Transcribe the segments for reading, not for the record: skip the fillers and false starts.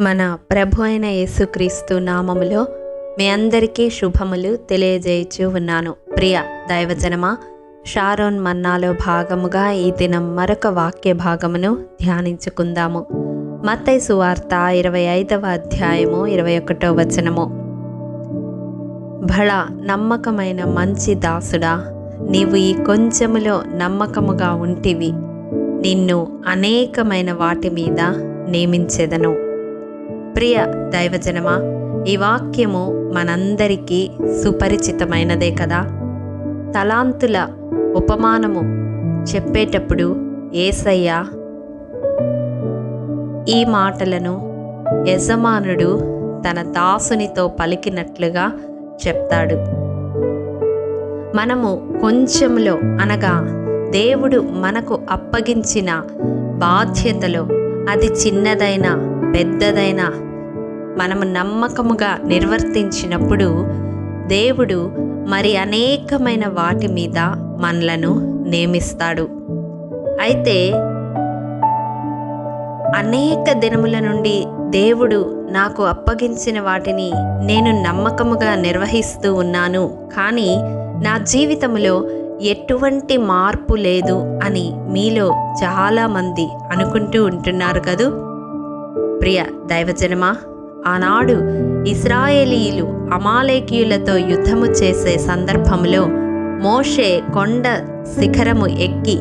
మన ప్రభు అయిన యేసుక్రీస్తు నామములో మీ అందరికీ శుభములు తెలియజేయచ్చు ఉన్నాను. ప్రియ దైవజనమా, షారోన్ మన్నాలో భాగముగా ఈ దినం మరొక వాక్య భాగమును ధ్యానించుకుందాము. మత్తయి సువార్త 25వ అధ్యాయము 21వ వచనము. భళ నమ్మకమైన మంచి దాసుడా, నీవు ఈ కొంచెములో నమ్మకముగా ఉంటివి, నిన్ను అనేకమైన వాటి మీద నియమించెదను. ప్రియ దైవజనమా, ఈ వాక్యము మనందరికీ సుపరిచితమైనదే కదా. తలాంతుల ఉపమానము చెప్పేటప్పుడు యేసయ్య ఈ మాటలను యజమానుడు తన దాసునితో పలికినట్లుగా చెప్తాడు. మనము కొంచెంలో అనగా దేవుడు మనకు అప్పగించిన బాధ్యతలో, అది చిన్నదైనా పెద్దదైనా, మనము నమ్మకముగా నిర్వర్తించినప్పుడు దేవుడు మరి అనేకమైన వాటి మీద మనలను నియమిస్తాడు. అయితే అనేక దినముల నుండి దేవుడు నాకు అప్పగించిన వాటిని నేను నమ్మకముగా నిర్వహిస్తూ ఉన్నాను, కానీ నా జీవితంలో ఎటువంటి మార్పు లేదు అని మీలో చాలామంది అనుకుంటూ ఉంటున్నారు కదూ. ప్రియ దైవజనమా, ఆనాడు ఇశ్రాయేలీయులు అమాలేకీయులతో యుద్ధము చేసే సందర్భంలో మోషే కొండ శిఖరము ఎక్కి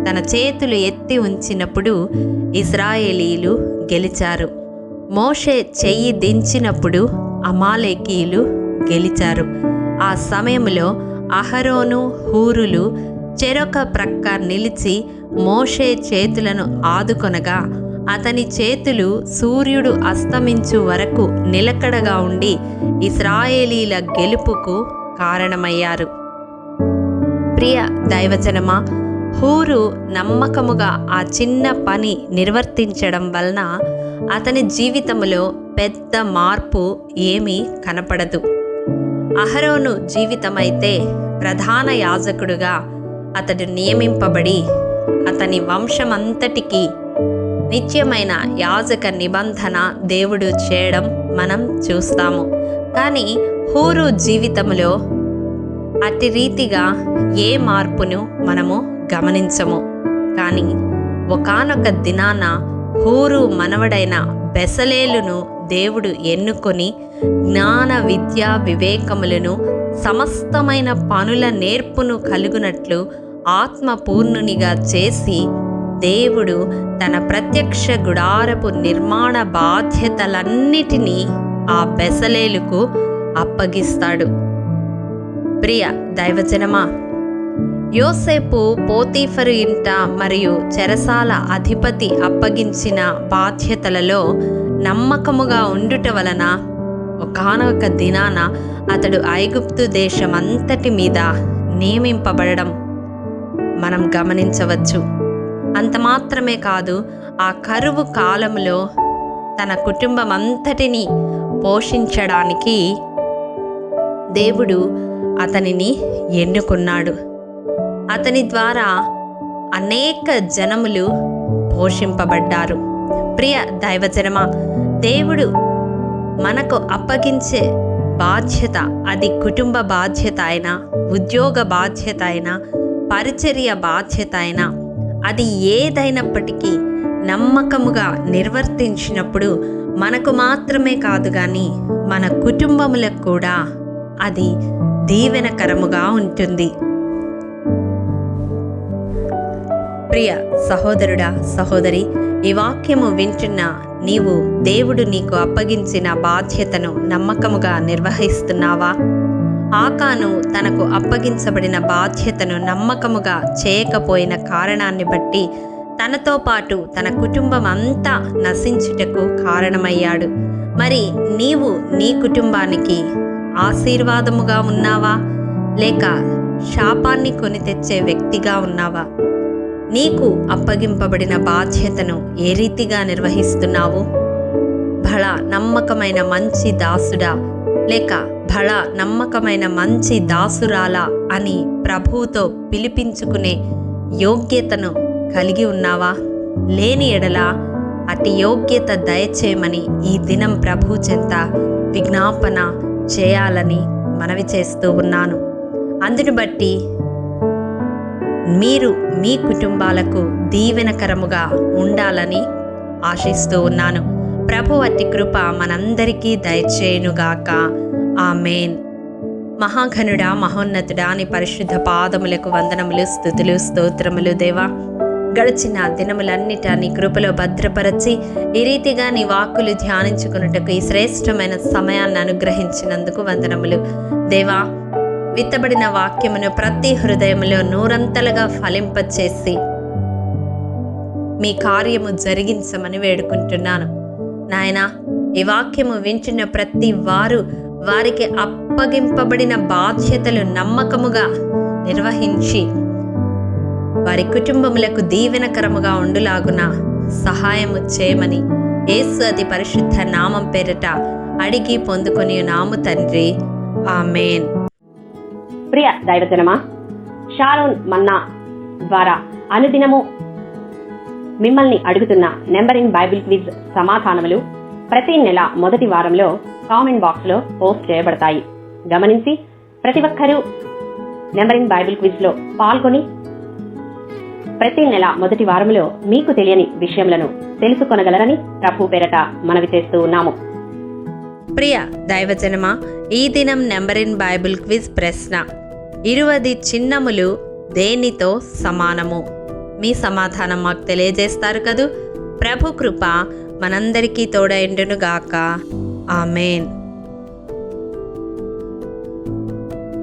తన చేతులు ఎత్తి ఉంచినప్పుడు ఇశ్రాయేలీయులు గెలిచారు. మోషే చెయ్యి దించినప్పుడు అమాలేకీయులు గెలిచారు. ఆ సమయంలో అహరోను, హూరులు చెరొక ప్రక్క నిలిచి మోషే చేతులను ఆదుకొనగా అతని చేతులు సూర్యుడు అస్తమించు వరకు నిలకడగా ఉండి ఇశ్రాయేలీల గెలుపుకు కారణమయ్యారు. ప్రియ దైవజనమా, హూరు నమ్మకముగా ఆ చిన్న పని నిర్వర్తించడం వలన అతని జీవితంలో పెద్ద మార్పు ఏమీ కనపడదు. అహరోను జీవితమైతే ప్రధాన యాజకుడుగా అతడు నియమింపబడి అతని వంశమంతటికీ నిత్యమైన యాజక నిబంధన దేవుడు చేయడం మనం చూస్తాము. కానీ హూరు జీవితంలో అట్టి రీతిగా ఏ మార్పును మనము గమనించము. కానీ ఒకానొక దినాన హూరు మనవడైన బెసలేలును దేవుడు ఎన్నుకొని జ్ఞాన విద్యా వివేకములను సమస్తమైన పనుల నేర్పును కలుగునట్లు ఆత్మపూర్ణునిగా చేసి దేవుడు తన ప్రత్యక్ష గుడారపు నిర్మాణ బాధ్యతలన్నిటినీ ఆ బెసలేలుకు అప్పగిస్తాడు. ప్రియ దైవజనమా, యోసేపు పోతీఫరు ఇంట మరియు చెరసాల అధిపతి అప్పగించిన బాధ్యతలలో నమ్మకముగా ఉండుట వలన ఒకానొక దినాన అతడు ఐగుప్తు దేశమంతటి మీద నియమింపబడడం మనం గమనించవచ్చు. అంత మాత్రమే కాదు, ఆ కరువు కాలంలో తన కుటుంబం అంతటిని పోషించడానికి దేవుడు అతనిని ఎన్నుకున్నాడు. అతని ద్వారా అనేక జనములు పోషింపబడ్డారు. ప్రియ దైవజనమా, దేవుడు మనకు అప్పగించే బాధ్యత, అది కుటుంబ బాధ్యత అయినా, ఉద్యోగ బాధ్యత అయినా, పరిచర్య బాధ్యత అయినా, అది ఏదైనప్పటికీ నమ్మకముగా నిర్వర్తించినప్పుడు మనకు మాత్రమే కాదు కానీ మన కుటుంబములకు కూడా అది దీవెనకరముగా ఉంటుంది. ప్రియ సహోదరుడా, సహోదరి, ఈ వాక్యము వింటున్న నీవు దేవుడు నీకు అప్పగించిన బాధ్యతను నమ్మకముగా నిర్వహిస్తున్నావా? ఆకాను తనకు అప్పగించబడిన బాధ్యతను నమ్మకముగా చేయకపోయిన కారణాన్ని బట్టి తనతో పాటు తన కుటుంబం అంతా నశించుటకు కారణమయ్యాడు. మరి నీవు నీ కుటుంబానికి ఆశీర్వాదముగా ఉన్నావా, లేక శాపాన్ని కొని తెచ్చే వ్యక్తిగా ఉన్నావా? నీకు అప్పగింపబడిన బాధ్యతను ఏ రీతిగా నిర్వహిస్తున్నావు? భళ నమ్మకమైన మంచి దాసుడా, లేక భళ నమ్మకమైన మంచి దాసురాలా అని ప్రభువుతో పిలిపించుకునే యోగ్యతను కలిగి ఉన్నావా? లేని ఎడల అట్టి యోగ్యత దయచేయమని ఈ దినం ప్రభు చెంత విజ్ఞాపన చేయాలని మనవి చేస్తూ ఉన్నాను. అందును బట్టి మీరు మీ కుటుంబాలకు దీవెనకరముగా ఉండాలని ఆశిస్తూ ఉన్నాను. ప్రభు అట్టి కృప మనందరికీ దయచేయునుగాక. ఆమేన్. మహాఘనుడా, మహోన్నతుడా, నీ పరిశుద్ధ పాదములకు వందనములు, స్తుతులు, స్తోత్రములు దేవా. గడిచిన దినములన్నిటా నీ కృపలో భద్రపరచి ఈ రీతిగా నీ వాక్కులు ధ్యానించుకున్నట్టుకు ఈ శ్రేష్టమైన సమయాన్ని అనుగ్రహించినందుకు వందనములు దేవా. విత్తబడిన వాక్యమును ప్రతి హృదయములో నూరంతలుగా ఫలింపచేసి మీ కార్యము జరిగించమని వేడుకుంటున్నాను నాయనా. ఈ వాక్యము వింటున్న ప్రతి వారు వారికి అప్పగింపబడిన బాధ్యతలు నమ్మకముగా నిర్వహించి వారి కుటుంబములకు దీవెనకరముగా ఉండులాగున సహాయము చేయమని యేసు అతి పరిశుద్ధ నామం పేరిట అడిగి పొందుకొని నాము తండ్రి. ఆమేన్. ప్రియ దైవజనమా, షారోన్ మన్నా ద్వారా అనుదినము మిమ్మల్ని అడుగుతున్న నెంబర్ ఇన్ బైబిల్ క్విజ్ సమాధానములు ప్రతి నెల మొదటి వారంలో కామెంట్ బాక్స్లో పోస్ట్ చేయబడతాయి. గమనించి ప్రతి ఒక్కరూ నెంబర్ ఇన్ బైబిల్ క్విజ్లో పాల్గొని ప్రతి నెల మొదటి వారంలో మీకు తెలియని విషయములను తెలుసుకొనగలరని ప్రభు పేరట మనవి చేస్తూ ఉన్నాము. ప్రియ దైవజనమా, ఈ దినం నెంబర్ ఇన్ బైబిల్ క్విజ్ ప్రశ్న: 20 చిన్నములు దేనితో సమానము? మీ సమాధానం మాకు తెలియజేస్తారు కదూ. ప్రభు కృప మనందరికీ తోడైండునుగాక. ఆమేన్.